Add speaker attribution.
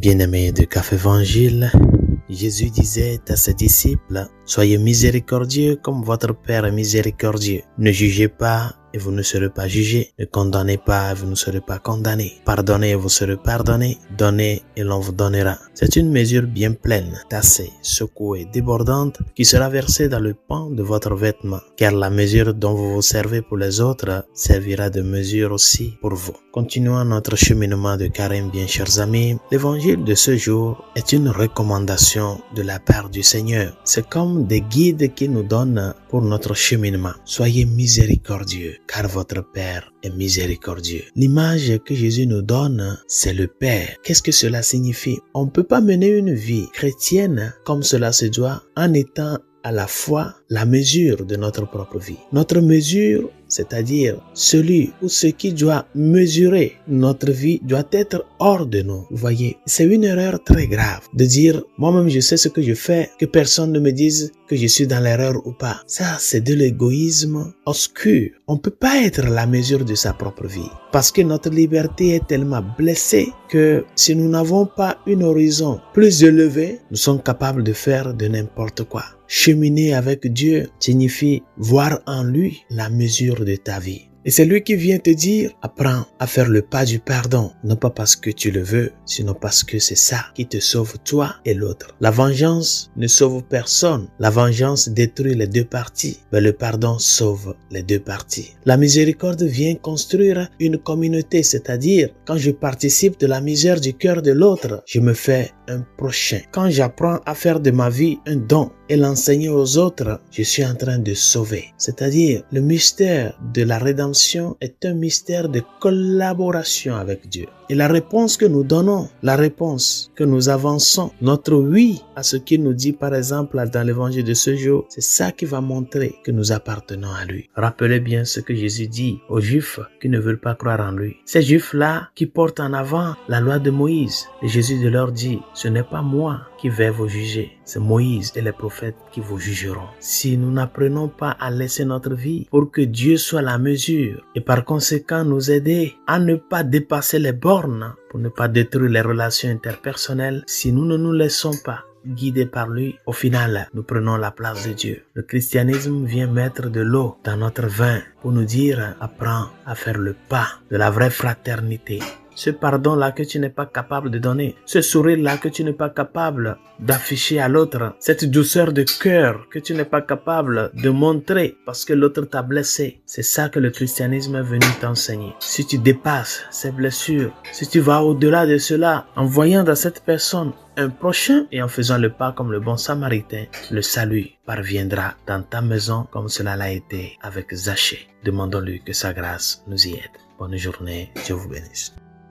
Speaker 1: Bien-aimés de Café Évangile, Jésus disait à ses disciples, « Soyez miséricordieux comme votre Père est miséricordieux. Ne jugez pas et vous ne serez pas jugés. Ne condamnez pas et vous ne serez pas condamnés. Pardonnez et vous serez pardonnés. Donnez et l'on vous donnera. » C'est une mesure bien pleine, tassée, secouée, débordante, qui sera versée dans le pan de votre vêtement. Car la mesure dont vous vous servez pour les autres servira de mesure aussi pour vous. Continuons notre cheminement de carême, bien chers amis. L'évangile de ce jour est une recommandation de la part du Seigneur. C'est comme des guides qu'il nous donne pour notre cheminement. Soyez miséricordieux, car votre Père est miséricordieux. L'image que Jésus nous donne, c'est le Père. Qu'est-ce que cela signifie? On ne peut pas mener une vie chrétienne comme cela se doit en étant à la fois la mesure de notre propre vie. Notre mesure, c'est-à-dire celui ou ce qui doit mesurer notre vie, doit être hors de nous. Vous voyez, c'est une erreur très grave de dire « moi-même je sais ce que je fais, que personne ne me dise que je suis dans l'erreur ou pas ». Ça, c'est de l'égoïsme obscur. On ne peut pas être la mesure de sa propre vie parce que notre liberté est tellement blessée que si nous n'avons pas un horizon plus élevé, nous sommes capables de faire de n'importe quoi. Cheminer avec Dieu signifie voir en lui la mesure de ta vie. Et c'est lui qui vient te dire, apprends à faire le pas du pardon, non pas parce que tu le veux, sinon parce que c'est ça qui te sauve toi et l'autre. La vengeance ne sauve personne. La vengeance détruit les deux parties, mais le pardon sauve les deux parties. La miséricorde vient construire une communauté, c'est-à-dire quand je participe de la misère du cœur de l'autre, je me fais un prochain. Quand j'apprends à faire de ma vie un don et l'enseigner aux autres, je suis en train de sauver. C'est-à-dire, le mystère de la rédemption est un mystère de collaboration avec Dieu. Et la réponse que nous donnons, la réponse que nous avançons, notre oui à ce qu'il nous dit par exemple dans l'évangile de ce jour, c'est ça qui va montrer que nous appartenons à lui. Rappelez bien ce que Jésus dit aux Juifs qui ne veulent pas croire en lui. Ces Juifs-là qui portent en avant la loi de Moïse. Et Jésus leur dit, ce n'est pas moi qui vais vous juger, c'est Moïse et les prophètes qui vous jugeront. Si nous n'apprenons pas à laisser notre vie pour que Dieu soit la mesure et par conséquent nous aider à ne pas dépasser les bornes pour ne pas détruire les relations interpersonnelles, si nous ne nous laissons pas guidés par lui, au final, nous prenons la place de Dieu. Le christianisme vient mettre de l'eau dans notre vin pour nous dire, apprends à faire le pas de la vraie fraternité. Ce pardon-là que tu n'es pas capable de donner, ce sourire-là que tu n'es pas capable d'afficher à l'autre, cette douceur de cœur que tu n'es pas capable de montrer parce que l'autre t'a blessé. C'est ça que le christianisme est venu t'enseigner. Si tu dépasses ces blessures, si tu vas au-delà de cela, en voyant dans cette personne un prochain et en faisant le pas comme le bon samaritain, le salut parviendra dans ta maison comme cela l'a été avec Zachée. Demandons-lui que sa grâce nous y aide. Bonne journée, Dieu vous bénisse.